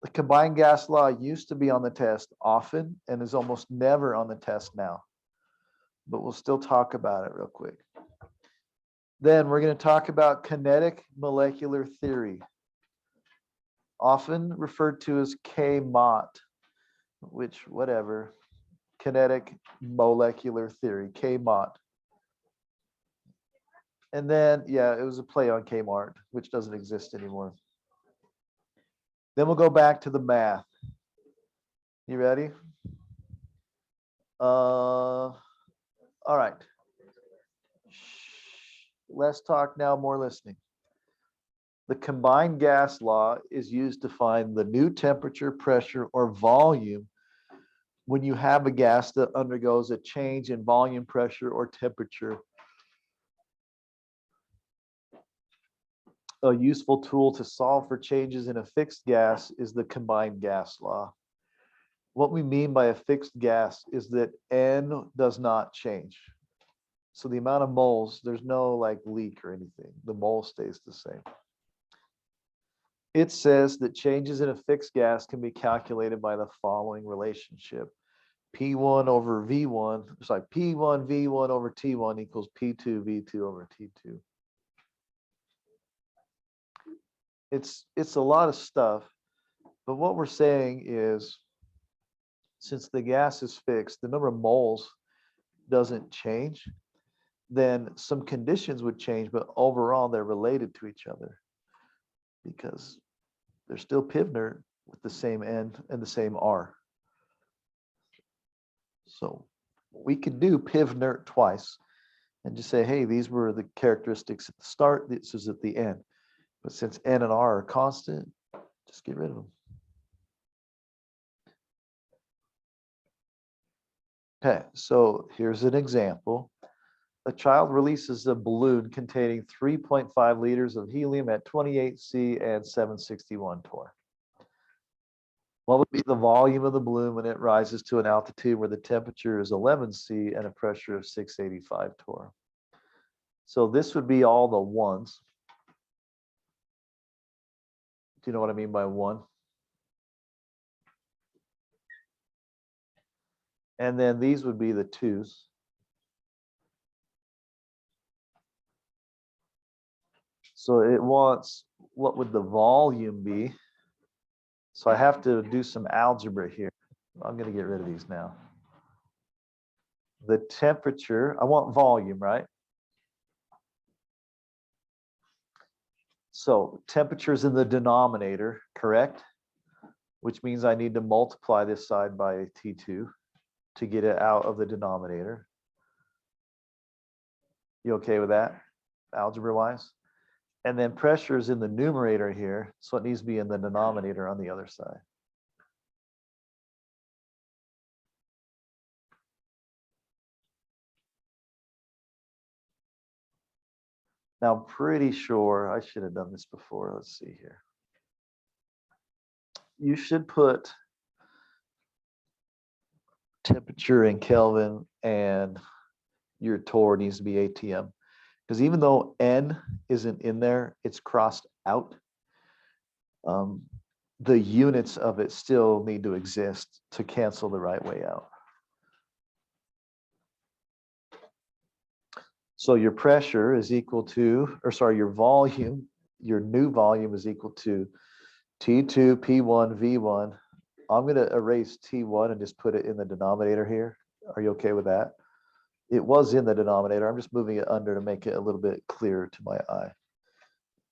The combined gas law used to be on the test often and is almost never on the test now. But we'll still talk about it real quick. Then we're going to talk about kinetic molecular theory, often referred to as K-MOT, which whatever, kinetic molecular theory, K-MOT. And then, yeah, it was a play on Kmart, which doesn't exist anymore. Then we'll go back to the math. You ready? All right. Less talk now, more listening. The combined gas law is used to find the new temperature, pressure, or volume when you have a gas that undergoes a change in volume, pressure, or temperature. A useful tool to solve for changes in a fixed gas is the combined gas law. What we mean by a fixed gas is that N does not change. So the amount of moles, there's no like leak or anything. The mole stays the same. It says that changes in a fixed gas can be calculated by the following relationship. P1 over V1, it's like P1 V1 over T1 equals P2 V2 over T2. It's a lot of stuff, but what we're saying is, since the gas is fixed, the number of moles doesn't change, then some conditions would change, but overall they're related to each other because they're still Pivnert with the same N and the same R. So we could do Pivnert twice and just say, hey, these were the characteristics at the start, this is at the end. But since N and R are constant, just get rid of them. Okay, so here's an example. A child releases a balloon containing 3.5 liters of helium at 28 C and 761 torr. What would be the volume of the balloon when it rises to an altitude where the temperature is 11 C and a pressure of 685 torr? So this would be all the ones. Do you know what I mean by one? And then these would be the twos. So it wants, what would the volume be? So I have to do some algebra here. I'm going to get rid of these now. The temperature, I want volume, right? So temperature is in the denominator, correct? Which means I need to multiply this side by T2 to get it out of the denominator. You okay with that, algebra-wise? And then pressure is in the numerator here, so it needs to be in the denominator on the other side. Now, I'm pretty sure I should have done this before. Let's see here. You should put temperature in Kelvin and your torr needs to be ATM. Because even though N isn't in there, it's crossed out. The units of it still need to exist to cancel the right way out. So your pressure is equal to, or sorry, your volume, your new volume is equal to T2 P1 V1. I'm going to erase T1 and just put it in the denominator here. Are you okay with that? It was in the denominator. I'm just moving it under to make it a little bit clearer to my eye.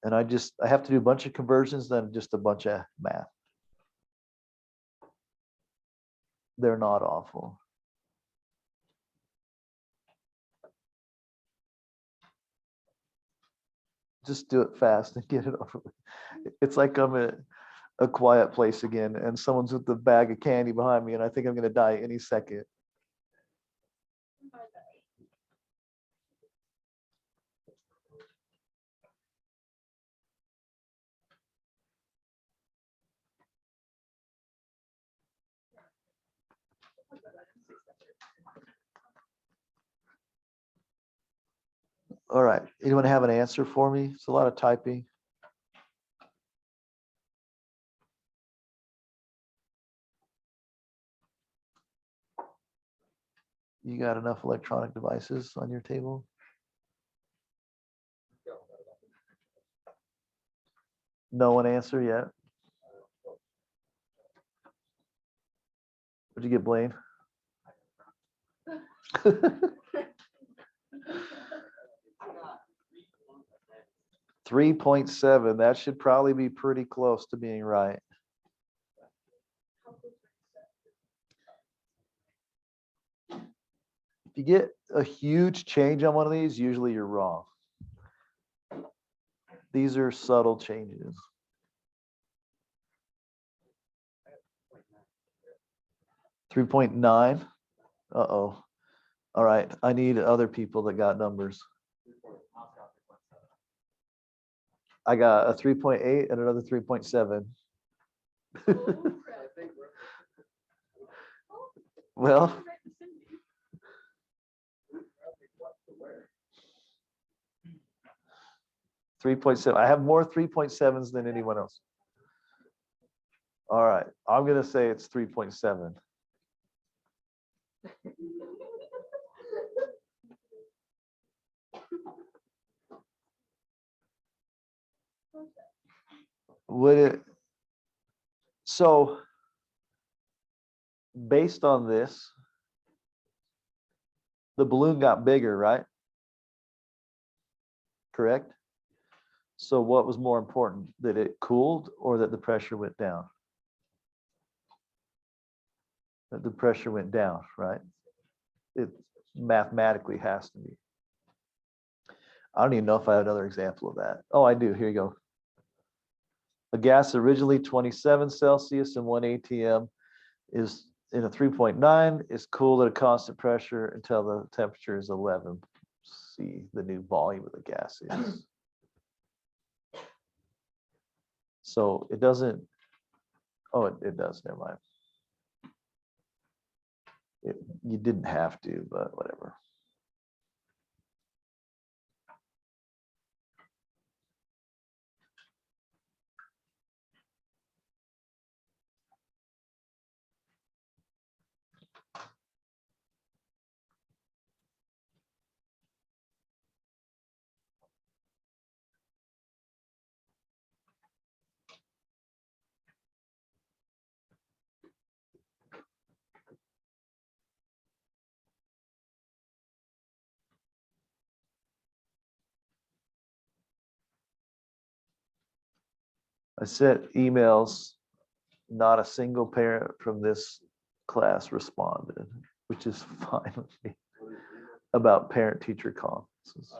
And I have to do a bunch of conversions, then just a bunch of math. They're not awful. Just do it fast and get it over with. It's like I'm at a quiet place again and someone's with the bag of candy behind me and I think I'm going to die any second. All right. Anyone have an answer for me? It's a lot of typing. You got enough electronic devices on your table? No one answer yet? What'd you get, Blaine? 3.7. That should probably be pretty close to being right. If you get a huge change on one of these, usually you're wrong. These are subtle changes. $3.9. Uh-oh. All right. I need other people that got numbers. I got a 3.8 and another 3.7. Well, $3.7. I have more 3.7s than anyone else. All right. I'm going to say it's 3.7. Would it? So, based on this, the balloon got bigger, right? Correct? So what was more important, that it cooled or that the pressure went down? That the pressure went down, right? It mathematically has to be. I don't even know if I have another example of that. Oh, I do. Here you go. A gas originally 27 Celsius and 1 atm is in a 3.9 is cooled at a constant pressure until the temperature is 11. See the new volume of the gas is. So it doesn't, oh, it does, never mind. You didn't have to, but whatever. I sent emails, not a single parent from this class responded, which is fine with me, about parent-teacher conferences.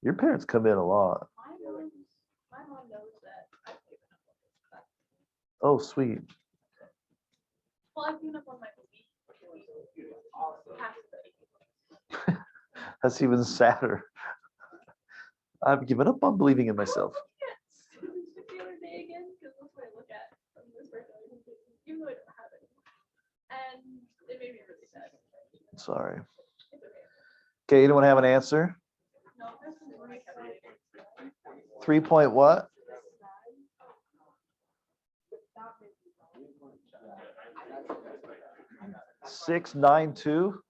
Your parents come in a lot. My mom knows that I've given up on this class. Oh, sweet. Well, I've given up on my belief. That's even sadder. I've given up on believing in myself. Yes. The other day again, because that's what I look at from this person, even though I don't have it. And it made me really sad. Sorry. It's okay. Okay, anyone have an answer? No, 3 point what? Six, 9, 2.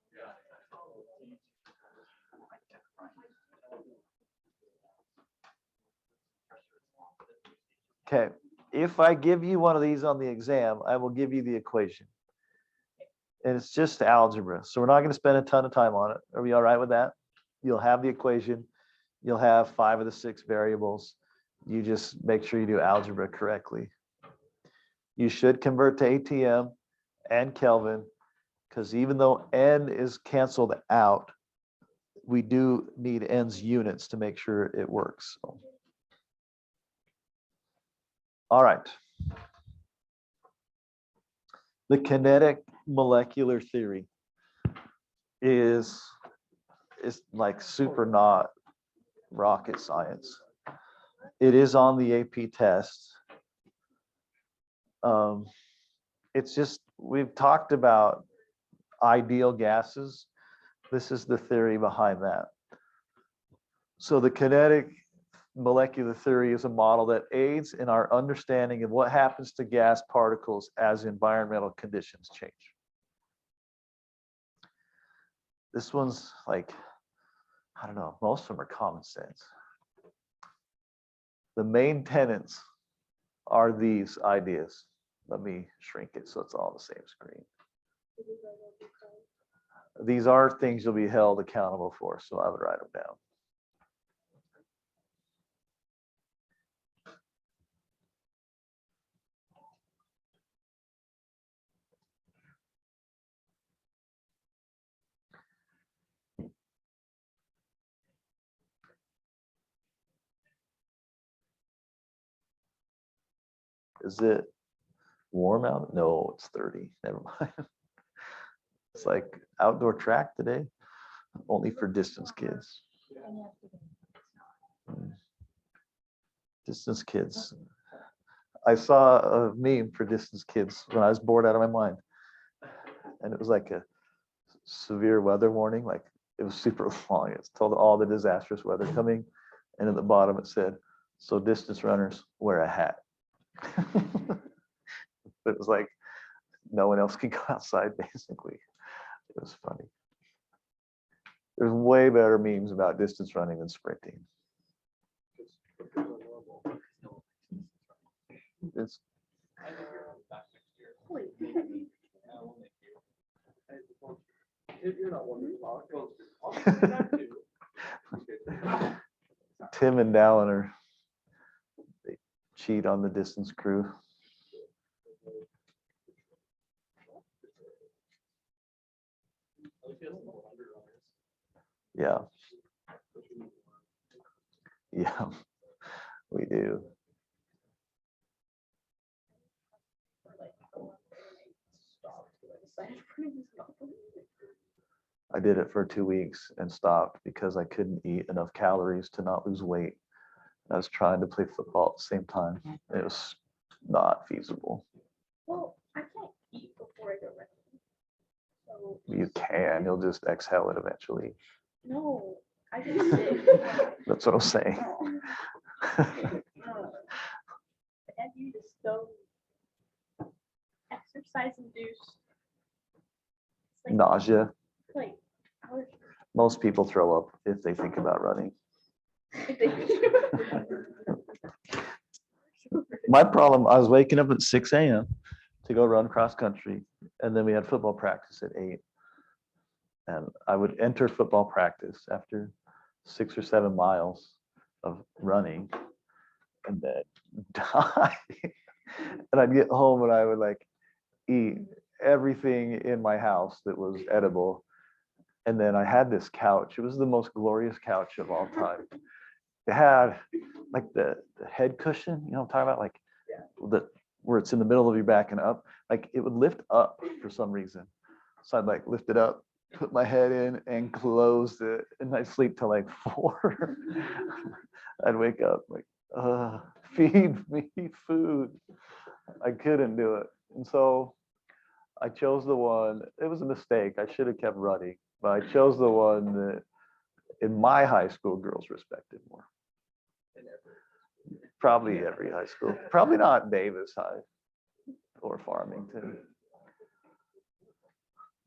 Okay, if I give you one of these on the exam, I will give you the equation. And it's just algebra. So we're not going to spend a ton of time on it. Are we all right with that? You'll have the equation. You'll have 5 of the 6 variables. You just make sure you do algebra correctly. You should convert to ATM and Kelvin, because even though N is canceled out, we do need N's units to make sure it works. So. All right. The kinetic molecular theory is like super not rocket science. It is on the AP test. It's just, we've talked about ideal gases. This is the theory behind that. So the kinetic molecular theory is a model that aids in our understanding of what happens to gas particles as environmental conditions change. this one's like, I don't know, most of them are common sense. The main tenets are these ideas. Let me shrink it so it's all on the same screen. These are things you'll be held accountable for, so I would write them down. Is it warm out? No, it's 30. Never mind. It's like outdoor track today, only for distance kids. Distance kids. I saw a meme for distance kids when I was bored out of my mind. And it was like a severe weather warning. Like it was super long. It told all the disastrous weather coming. And at the bottom it said, so distance runners wear a hat. It was like no one else can go outside basically. It was funny. There's way better memes about distance running than sprinting. It's Tim and Dallin they cheat on the distance crew. Yeah. Yeah, we do. I did it for 2 weeks and stopped because I couldn't eat enough calories to not lose weight. I was trying to play football at the same time. It was not feasible. Well, I can't eat before I go running. So You can, you'll just exhale it eventually. no, I get sick. That's what I'm saying. And you just don't exercise induced. Like, Nausea. like allergy. Most people throw up if they think about running. My problem, I was waking up at 6 a.m. to go run cross country. And then we had football practice at 8. And I would enter football practice after 6 or 7 miles of running and then die. And I'd get home and I would like eat everything in my house that was edible. And then I had this couch. It was the most glorious couch of all time. It had like the head cushion, you know what I'm talking about? Like where it's in the middle of your back and up. Like it would lift up for some reason. So I'd like lift it up, put my head in and close it. And I'd sleep till like 4. I'd wake up like, feed me food. I couldn't do it. And so I chose the one, it was a mistake. I should have kept running, but I chose the one that in my high school girls respected more. Probably every high school. Probably not Davis High or Farmington.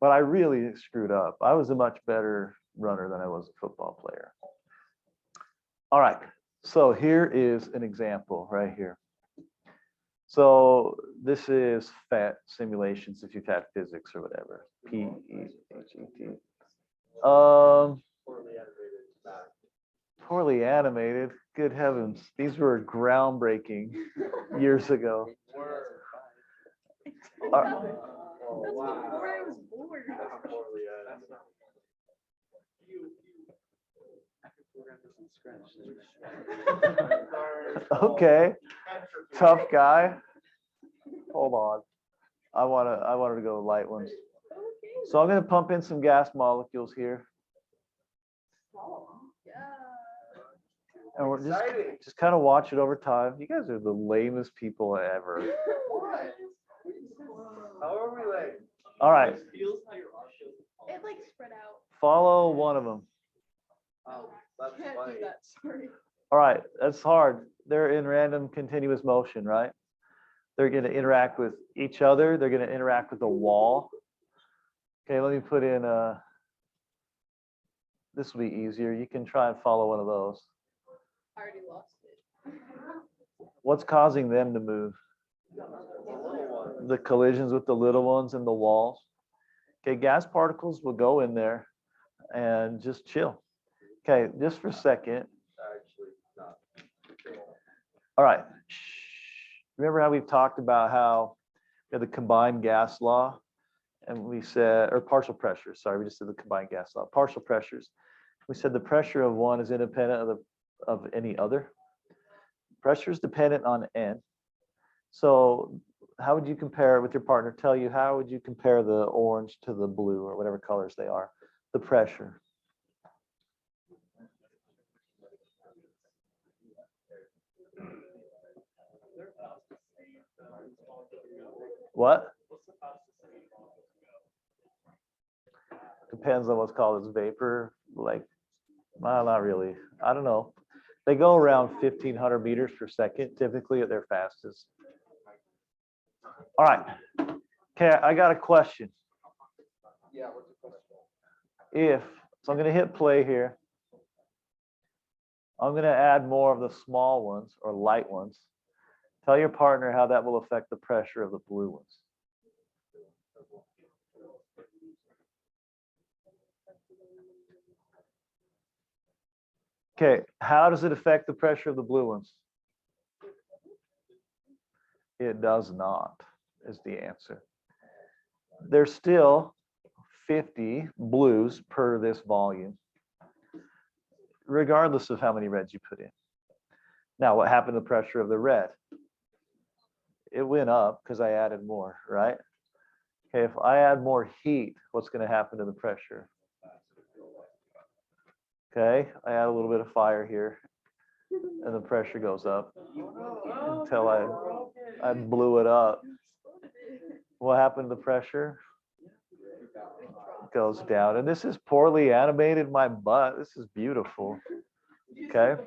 But I really screwed up. I was a much better runner than I was a football player. All right, so here is an example right here. So this is FET simulations if you've had physics or whatever. P-E-H-E-T. Poorly animated. Good heavens. These were groundbreaking years ago. That's before I was born. Okay. Tough guy. Hold on. I wanted to go light ones. So I'm going to pump in some gas molecules here. And we're just kind of watch it over time. You guys are the lamest people ever. How are we late? All right. It like spread out. Follow one of them. Oh, that's Can't funny. do that. Sorry. All right. That's hard. They're in random continuous motion, right? They're going to interact with each other. They're going to interact with the wall. Okay, let me put in This will be easier. You can try and follow one of those. I already lost it. What's causing them to move? The collisions with the little ones and the walls. Okay, gas particles will go in there and just chill. Okay, just for a second. All right. Remember how we've talked about how we had the combined gas law, and we said, or partial pressures, sorry, we just did the combined gas law, partial pressures. We said the pressure of one is independent of any other. Pressure is dependent on N. So how would you compare with your partner? Tell you, how would you compare the orange to the blue or whatever colors they are? The pressure. What? Depends on what's called as vapor. Like, well, not really. I don't know. They go around 1,500 meters per second, typically at their fastest. All right. Okay, I got a question. Yeah, what's the question? So I'm going to hit play here. I'm going to add more of the small ones or light ones. Tell your partner how that will affect the pressure of the blue ones. Okay, how does it affect the pressure of the blue ones? It does not, is the answer. There's still 50 blues per this volume, regardless of how many reds you put in. Now, what happened to the pressure of the red? It went up because I added more, right? Okay, if I add more heat, what's going to happen to the pressure? Okay, I add a little bit of fire here, and the pressure goes up until I blew it up. What happened to the pressure? It goes down. And this is poorly animated, my butt. This is beautiful. Okay.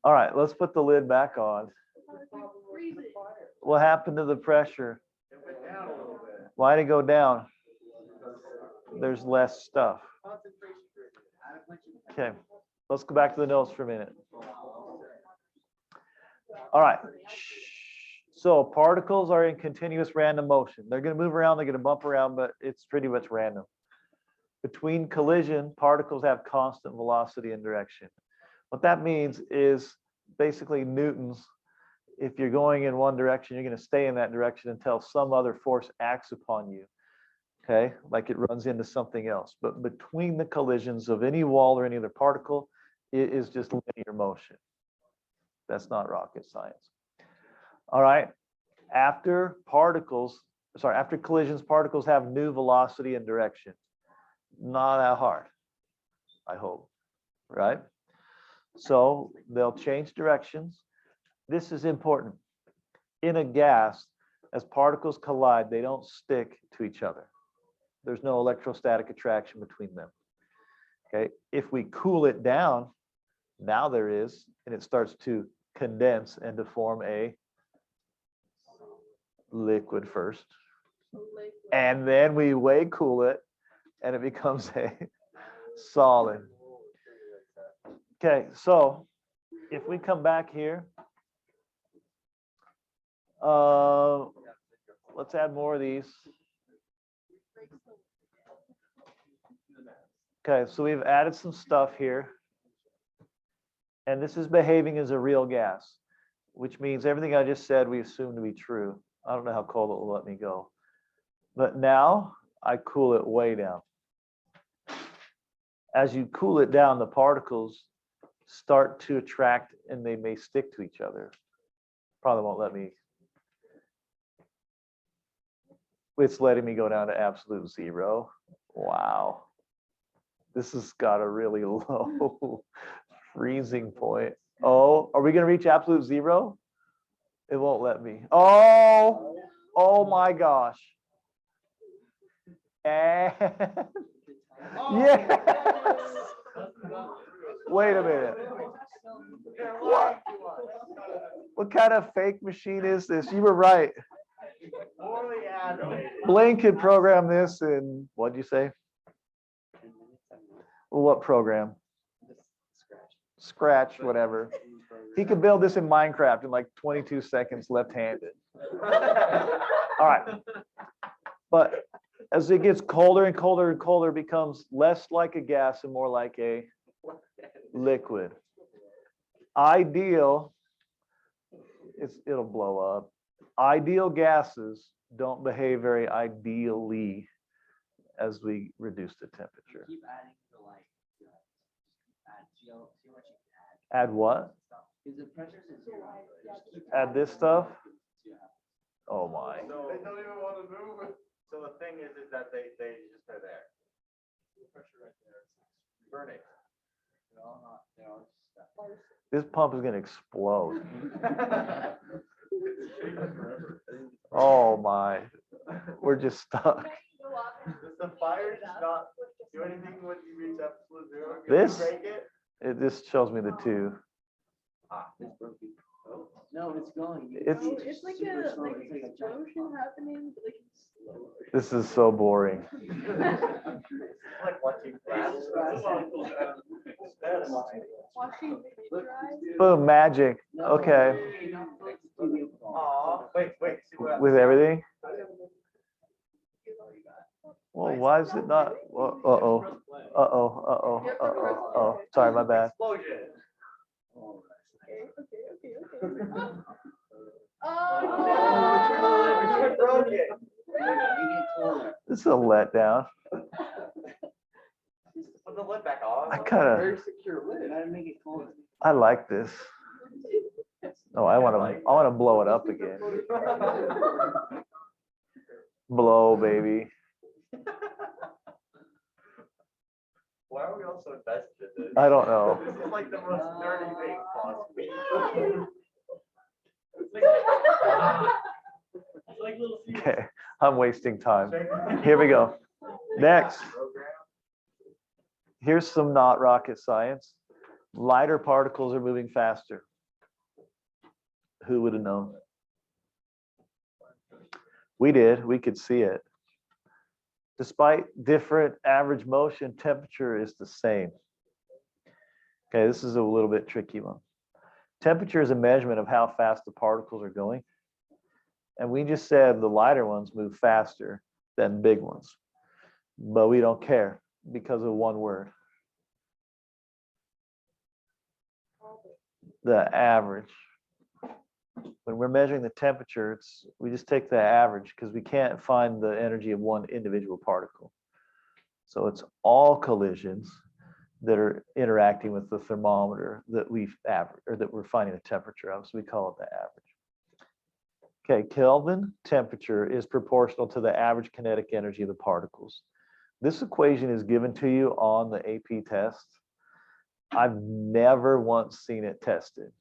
All right, let's put the lid back on. What happened to the pressure? Why did it go down? There's less stuff. Okay, let's go back to the notes for a minute. All right. So particles are in continuous random motion. They're going to move around, they're going to bump around, but it's pretty much random. Between collision, particles have constant velocity and direction. What that means is basically Newton's. If you're going in one direction, you're going to stay in that direction until some other force acts upon you. Okay, like it runs into something else. But between the collisions of any wall or any other particle, it is just linear motion. That's not rocket science. All right, after collisions, particles have new velocity and direction. Not that hard, I hope, right? So they'll change directions. This is important. In a gas, as particles collide, they don't stick to each other. There's no electrostatic attraction between them. Okay, if we cool it down, now there is, and it starts to condense and to form a liquid first. And then we way cool it, and it becomes a solid. Okay, so if we come back here, let's add more of these. Okay, so we've added some stuff here. And this is behaving as a real gas, which means everything I just said we assume to be true. I don't know how cold it will let me go. But now I cool it way down. As you cool it down, the particles start to attract and they may stick to each other. Probably won't let me. It's letting me go down to absolute zero. Wow. This has got a really low freezing point. Oh, are we going to reach absolute zero? It won't let me. Oh my gosh. And yes. Wait a minute. What kind of fake machine is this? You were right. Blaine could program this in, what'd you say? What program? Scratch, whatever. He could build this in Minecraft in like 22 seconds left-handed. All right. But as it gets colder and colder and colder, it becomes less like a gas and more like a liquid. Ideal, it'll blow up. Ideal gases don't behave very ideally as we reduce the temperature. Keep adding the like, see how much you can Add what? Because the pressures is zero. Just keep Add this stuff? Oh my. So they don't even want to move. So the thing is that they just are there. Pressure right there. Burning. This pump is gonna explode. Oh my. We're just stuck. The fire does not do anything when you reach absolute zero. This? Break it. It just shows me the two. It's broken. No, it's going. It's- It's like a explosion happening, but like it's slower. This is so boring. Like watching flash. Watching paint dry. Boom, magic. Okay. Aw, wait. See what With everything? Here's all you got. Well, why is it not? Uh-oh. Uh-oh. Sorry, my bad. Explosion. Okay. Oh, Oh, broke it. This is a letdown. Put the lid back on. I kinda- Very secure lid. Gotta make it colder. I like this. Oh, I wanna blow it up again. Blow, baby. Why are we all so invested in this? I don't know. This is like the most nerdy thing possible. It's like little Okay, I'm wasting time. Here we go. Next. Here's some not rocket science. Lighter particles are moving faster. Who would have known? We did. We could see it. Despite different average motion, temperature is the same. Okay, this is a little bit tricky one. Temperature is a measurement of how fast the particles are going. And we just said the lighter ones move faster than big ones. But we don't care because of one word. The average. When we're measuring the temperature, we just take the average because we can't find the energy of one individual particle. So it's all collisions that are interacting with the thermometer that we've averaged, or that we're finding the temperature of. So we call it the average. Okay, Kelvin temperature is proportional to the average kinetic energy of the particles. This equation is given to you on the AP test. I've never once seen it tested.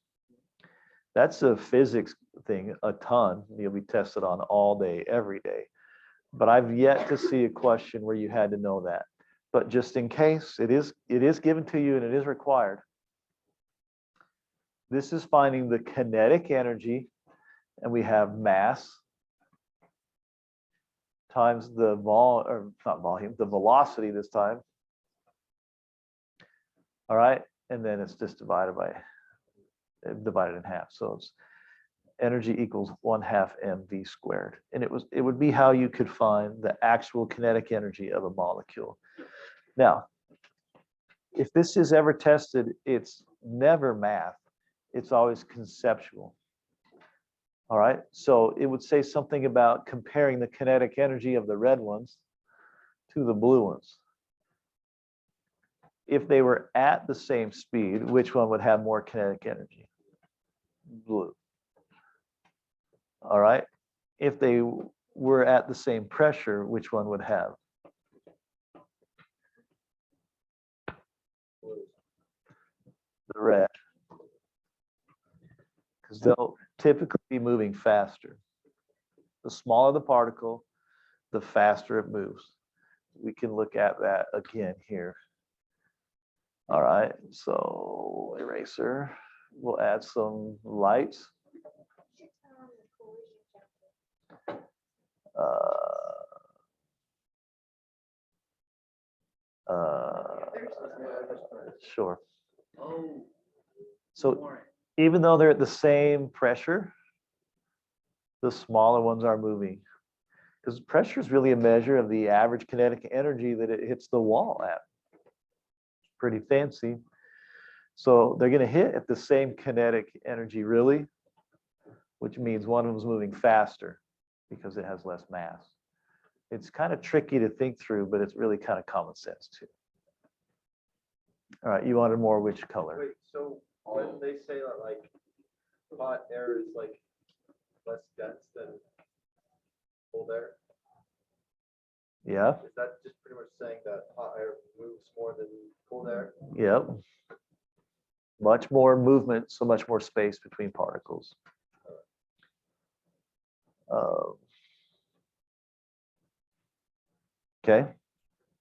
That's a physics thing, a ton. You'll be tested on all day, every day. But I've yet to see a question where you had to know that. But just in case, it is given to you and it is required. This is finding the kinetic energy, and we have mass times the the velocity this time. All right, and then it's just divided in half. So it's energy equals 1/2 mv squared. And it would be how you could find the actual kinetic energy of a molecule. Now, if this is ever tested, it's never math. It's always conceptual. All right, so it would say something about comparing the kinetic energy of the red ones to the blue ones. If they were at the same speed, which one would have more kinetic energy? Blue. All right, if they were at the same pressure, which one would have? The red. Because they'll typically be moving faster. The smaller the particle, the faster it moves. We can look at that again here. All right, so eraser, we'll add some lights. Sure. Oh. So Warren. even though they're at the same pressure, the smaller ones are moving. Because pressure is really a measure of the average kinetic energy that it hits the wall at. Pretty fancy. So they're going to hit at the same kinetic energy, really, which means one of them is moving faster because it has less mass. It's kind of tricky to think through, but it's really kind of common sense too. All right, you wanted more which color? Wait, so when they say that like hot air is like less dense than cold air, Yeah, is that just pretty much saying that hot air moves more than cold air? yep. Much more movement, so much more space between particles. Okay.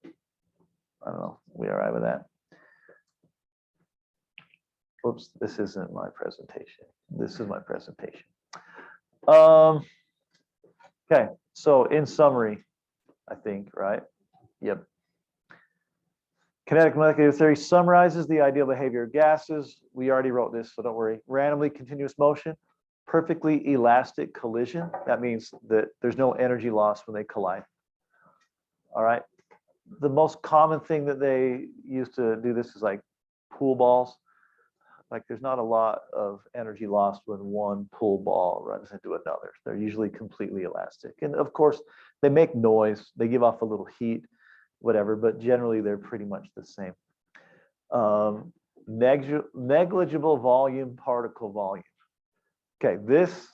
I don't know. We all right with that? Oops, this isn't my presentation. This is my presentation. Okay, so in summary, I think, right? Yep. Kinetic molecular theory summarizes the ideal behavior of gases. We already wrote this, so don't worry. Randomly continuous motion, perfectly elastic collision. That means that there's no energy loss when they collide. All right. The most common thing that they use to do this is like pool balls. Like there's not a lot of energy lost when one pool ball runs into another. They're usually completely elastic. And of course, they make noise. They give off a little heat, whatever, but generally they're pretty much the same. Negligible volume, particle volume. Okay, this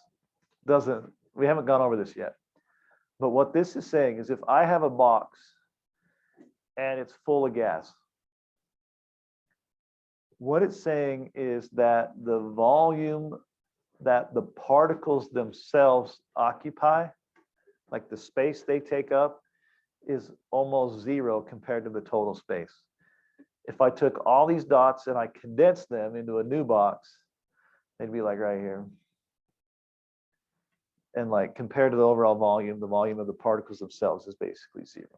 doesn't, we haven't gone over this yet. But what this is saying is if I have a box and it's full of gas, what it's saying is that the volume that the particles themselves occupy, like the space they take up, is almost zero compared to the total space. If I took all these dots and I condensed them into a new box, they'd be like right here. And like compared to the overall volume, the volume of the particles themselves is basically zero.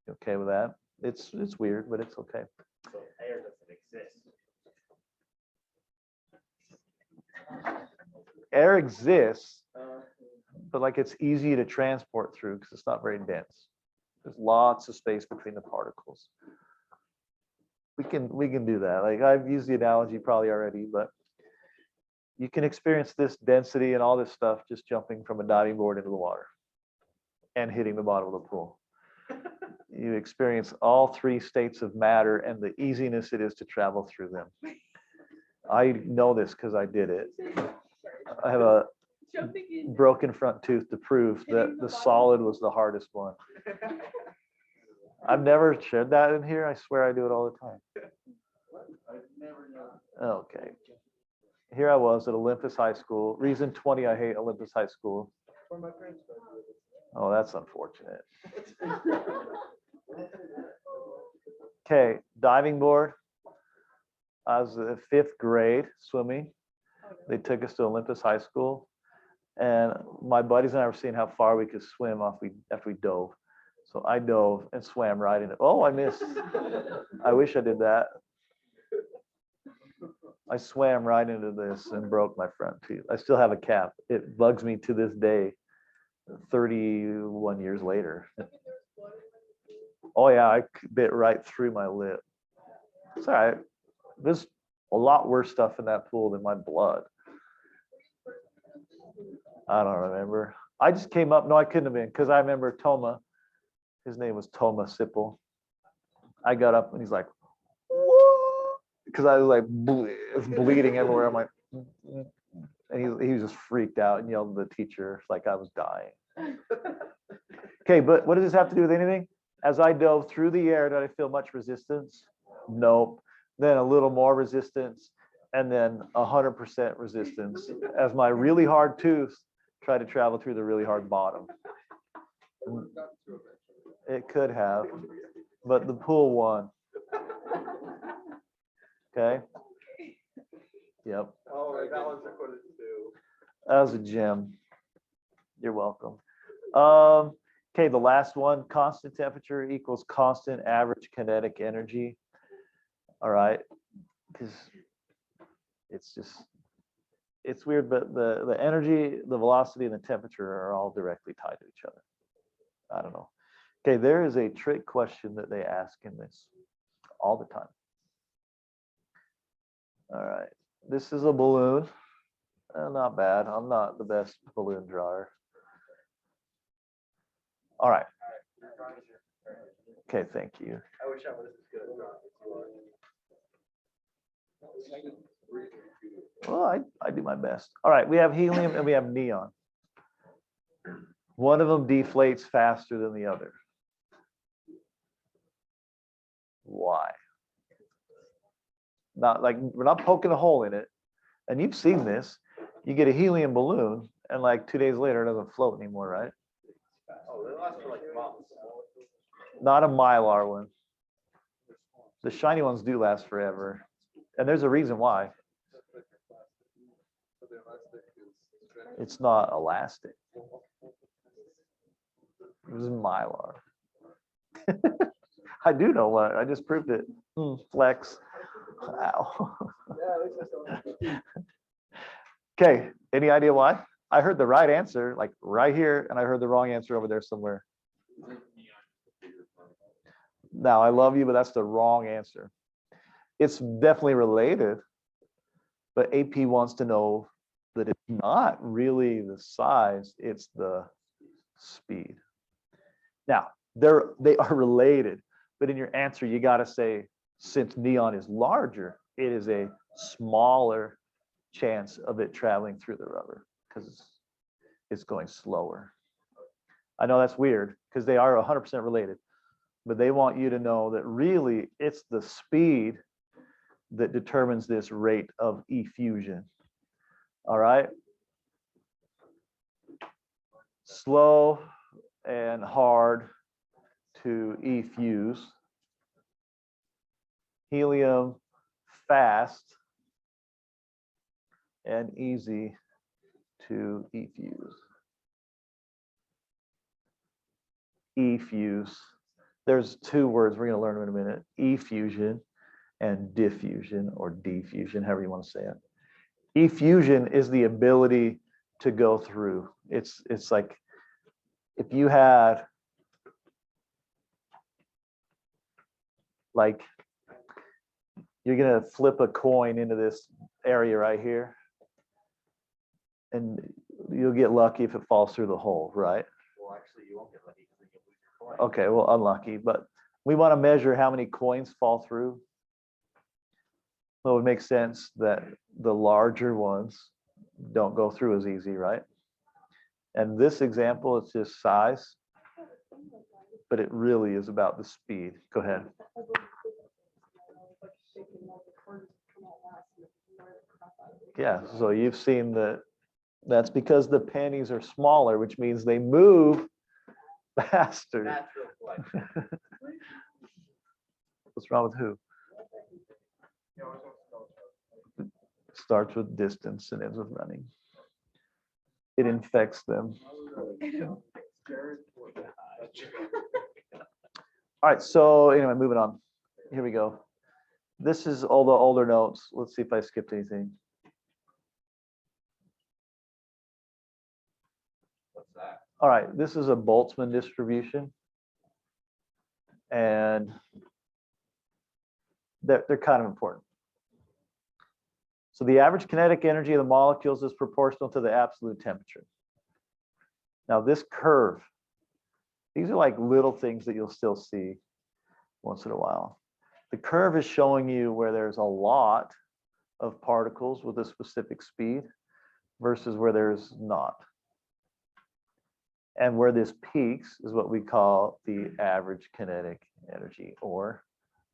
You okay with that? It's weird, but it's okay. So air doesn't exist. Air exists, but like it's easy to transport through because it's not very dense. There's lots of space between the particles. We can do that. Like I've used the analogy probably already, but you can experience this density and all this stuff just jumping from a diving board into the water and hitting the bottom of the pool. You experience all three states of matter and the easiness it is to travel through them. I know this because I did it. I have a Jumping in. broken front tooth to prove that the solid was the hardest one. I've never shared that in here. I swear I do it all the time. I've never known. Okay. Here I was at Olympus High School. Reason 20, I hate Olympus High School. Where my parents graduated. Oh, that's unfortunate. Okay, diving board. I was in 5th grade swimming. They took us to Olympus High School. And my buddies and I were seeing how far we could swim after we dove. So I dove and swam right in it. Oh, I missed. I wish I did that. I swam right into this and broke my front tooth. I still have a cap. It bugs me to this day, 31 years later. Oh yeah, I bit right through my lip. It's all right. There's a lot worse stuff in that pool than my blood. I don't remember. I just came up. No, I couldn't have been because I remember Toma. His name was Toma Sipple. I got up and he's like, because I was like bleeding everywhere. I'm like, and he was just freaked out and yelled at the teacher like I was dying. Okay, but what does this have to do with anything? As I dove through the air, did I feel much resistance? Nope. Then a little more resistance, and then 100% resistance as my really hard tooth tried to travel through the really hard bottom. It could have, but the pool won. Okay. Yep. Oh, right, that one's recorded too. That was a gem. You're welcome. Okay, the last one, constant temperature equals constant average kinetic energy. All right, because it's weird, but the energy, the velocity, and the temperature are all directly tied to each other. I don't know. Okay, there is a trick question that they ask in this all the time. All right, this is a balloon. Not bad. I'm not the best balloon drawer. All right. Okay, thank you. I wish I was as good at drawing as you are. Well, I do my best. All right, we have helium and we have neon. One of them deflates faster than the other. Why? Not like we're not poking a hole in it. And you've seen this. You get a helium balloon, and like 2 days later, it doesn't float anymore, right? Oh, they last for like months. Not a Mylar one. The shiny ones do last forever. And there's a reason why. It's not elastic. This is Mylar. I do know what. I just proved it. Flex. Wow. Okay. Any idea why? I heard the right answer, like right here, and I heard the wrong answer over there somewhere. Now, I love you, but that's the wrong answer. It's definitely related, but AP wants to know that it's not really the size, it's the speed. Now, they are related, but in your answer, you got to say, since neon is larger, it is a smaller chance of it traveling through the rubber because it's going slower. I know that's weird because they are 100% related, but they want you to know that really it's the speed that determines this rate of effusion. All right. Slow and hard to effuse. Helium, fast and easy to effuse. Effuse. There's two words we're going to learn in a minute. Effusion and diffusion or diffusion, however you want to say it. Effusion is the ability to go through. It's like if you had like you're going to flip a coin into this area right here and you'll get lucky if it falls through the hole, right? Well, actually, you won't get lucky because you'll lose your coin. Okay, well, unlucky, but we want to measure how many coins fall through. So it would make sense that the larger ones don't go through as easy, right? And this example, it's just size, but it really is about the speed. Go ahead. Yeah, so you've seen that. That's because the pennies are smaller, which means they move faster. Natural flex. What's wrong with who? Starts with distance and ends with running. It infects them. All right, so anyway, moving on. Here we go. This is all the older notes. Let's see if I skipped anything. What's that? All right, this is a Boltzmann distribution. And they're kind of important. So the average kinetic energy of the molecules is proportional to the absolute temperature. Now this curve, these are like little things that you'll still see once in a while. The curve is showing you where there's a lot of particles with a specific speed versus where there's not. And where this peaks is what we call the average kinetic energy, or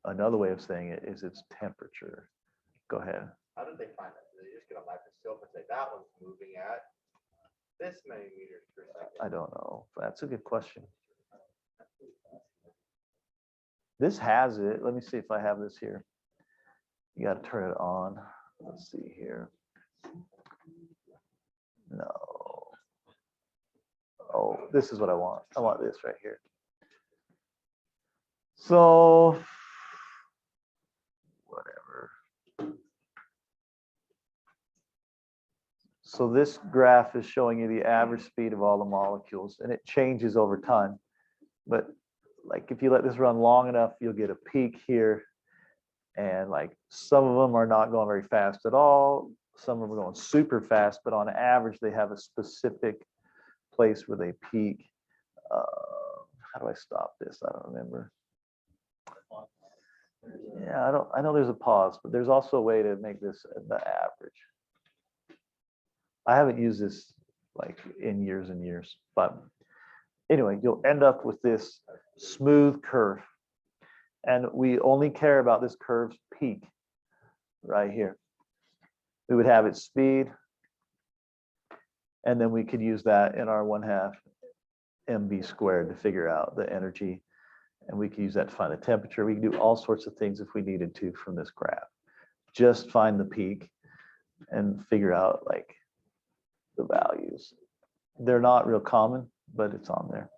another way of saying it is its temperature. Go ahead. How did they find that? Did they just get a microscope and say that one's moving at this many meters per second? I don't know. That's a good question. This has it. Let me see if I have this here. You got to turn it on. Let's see here. No. Oh, this is what I want. I want this right here. So So this graph is showing you the average speed of all the molecules, and it changes over time. But like if you let this run long enough, you'll get a peak here. And like some of them are not going very fast at all. Some of them are going super fast, but on average, they have a specific place where they peak. How do I stop this? I don't remember. Yeah, I know there's a pause, but there's also a way to make this the average. I haven't used this like in years and years, but anyway, you'll end up with this smooth curve. And we only care about this curve's peak right here. We would have its speed, and then we could use that in our 1/2 mv squared to figure out the energy. And we could use that to find the temperature. We can do all sorts of things if we needed to from this graph. Just find the peak and figure out like the values. They're not real common, but it's on there.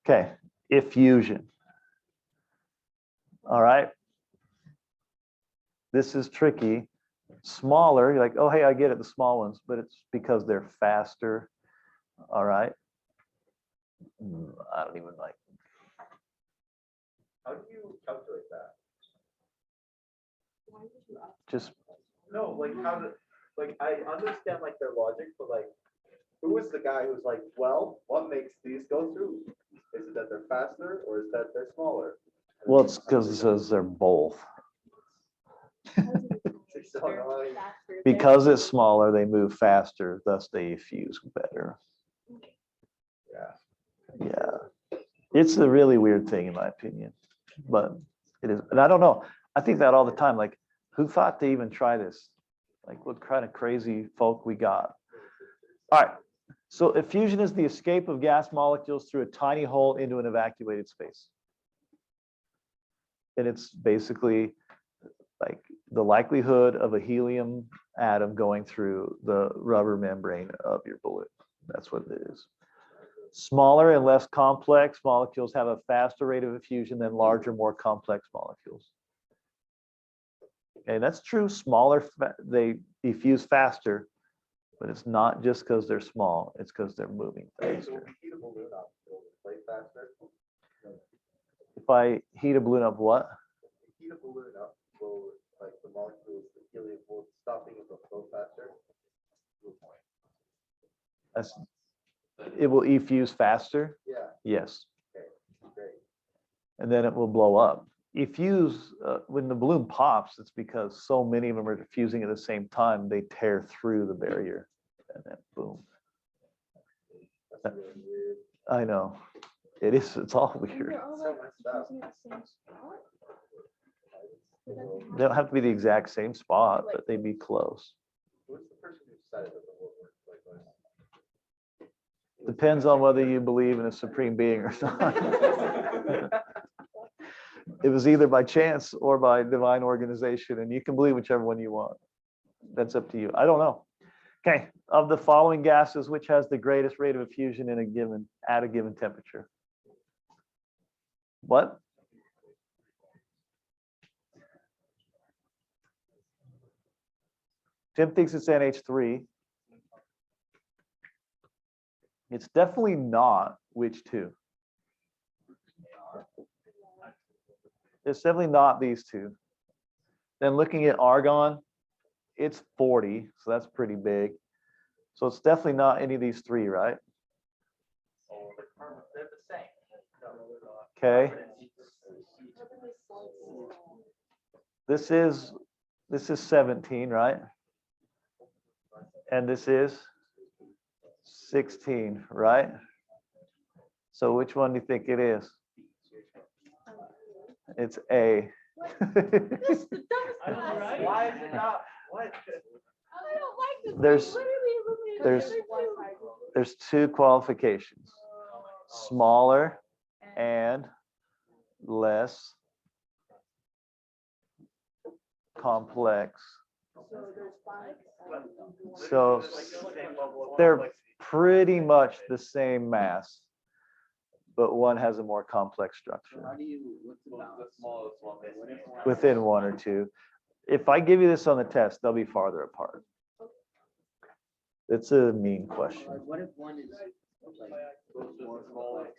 Okay, effusion. All right. This is tricky. Smaller, you're like, oh, hey, I get it, the small ones, but it's because they're faster. All right. I don't even like. How do you calculate that? Just No, like how to, like I understand like their logic, but like who is the guy who's like, well, what makes these go through? Is it that they're faster or is that they're smaller? well, it's because it says they're both. Because it's smaller, they move faster, thus they effuse better. Yeah. Yeah. It's a really weird thing in my opinion, but it is. And I don't know. I think that all the time. Like, who thought to even try this? Like, what kind of crazy folk we got? All right. So effusion is the escape of gas molecules through a tiny hole into an evacuated space. And it's basically like the likelihood of a helium atom going through the rubber membrane of your balloon. That's what it is. Smaller and less complex molecules have a faster rate of effusion than larger, more complex molecules. Okay, that's true. Smaller, they effuse faster, but it's not just because they're small. It's because they're moving faster. If I heat a balloon up, what? Heat a balloon up, will like the molecules, the helium will stop being able to flow faster. That's, it will effuse faster. Yeah. Yes. Okay. Great. And then it will blow up. Effuse, when the balloon pops, it's because so many of them are diffusing at the same time, they tear through the barrier, and then boom. That's really weird. I know. It is, it's all weird. They're all So like messed up. using the same spot. They don't have to be the exact same spot, but they'd be close. Who's the person who said it doesn't work like this? Depends on whether you believe in a supreme being or not. It was either by chance or by divine organization, and you can believe whichever one you want. That's up to you. I don't know. Okay, of the following gases, which has the greatest rate of effusion in a given at a given temperature? What? Tim thinks it's NH3. It's definitely not which two? It's definitely not these two. Then looking at argon, it's 40, so that's pretty big. So it's definitely not any of these three, right? They're the same. Okay. This is 17, right? And this is 16, right? So which one do you think it is? It's A. This is the dumbest I know, class. right? Why is it not? What? I don't like this. There's- They literally eliminated there's- the other two. There's two qualifications: smaller and less complex. So they're pretty much the same mass, but one has a more complex structure How do you, what's the balance? within one or two. If I give you this on the test, they'll be farther apart. It's a mean question. Like, what if one is like more complex,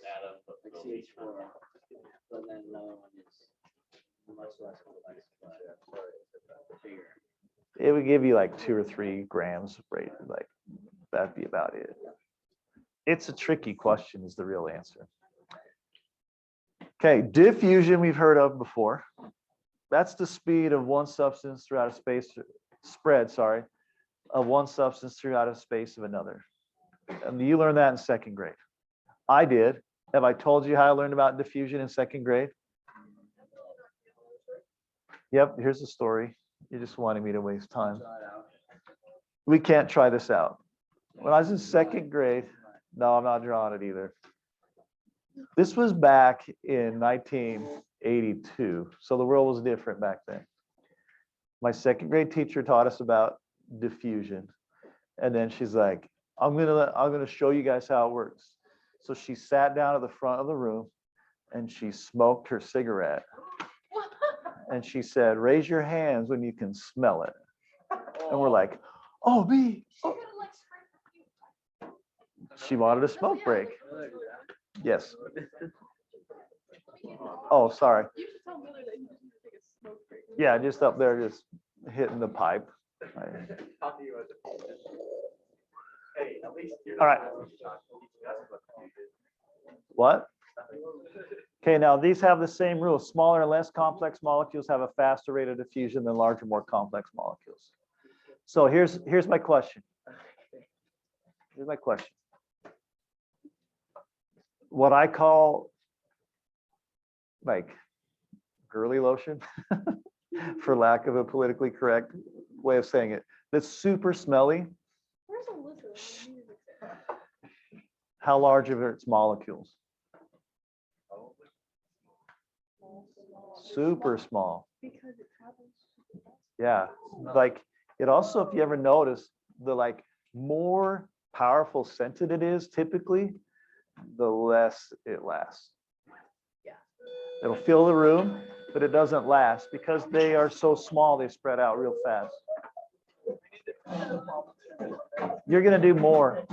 like CH4, but then another one is much less complex, but bigger? It would give you like 2 or 3 grams of rate. Like that'd be about it. It's a tricky question is the real answer. Okay, diffusion we've heard of before. That's the speed of one substance throughout a space, spread, sorry, of one substance throughout a space of another. And you learned that in 2nd grade. I did. Have I told you how I learned about diffusion in 2nd grade? Yep, here's the story. You're just wanting me to waste time. We can't try this out. When I was in 2nd grade, no, I'm not drawing it either. This was back in 1982, so the world was different back then. My 2nd grade teacher taught us about diffusion, and then she's like, I'm gonna show you guys how it works. So she sat down at the front of the room and she smoked her cigarette, and she said, raise your hands when you can smell it. And we're like, oh, me. Oh. She wanted a smoke break. Yes. Oh, sorry. You should tell Miller that he just needs to take a smoke break. Yeah, just up there, just hitting the pipe. Hey, at least you're All right. What? Okay, now these have the same rule. Smaller and less complex molecules have a faster rate of diffusion than larger, more complex molecules. So here's my question. Here's my question. What I call like girly lotion, for lack of a politically correct way of saying it, that's super smelly. Where's Alyssa? We need to fix it. How large are its molecules? Super small. Because it travels. Yeah, like it also, if you ever notice, the like more powerful scented it is, typically, the less it lasts. Yeah. It'll fill the room, but it doesn't last because they are so small, they spread out real fast. You're gonna do more.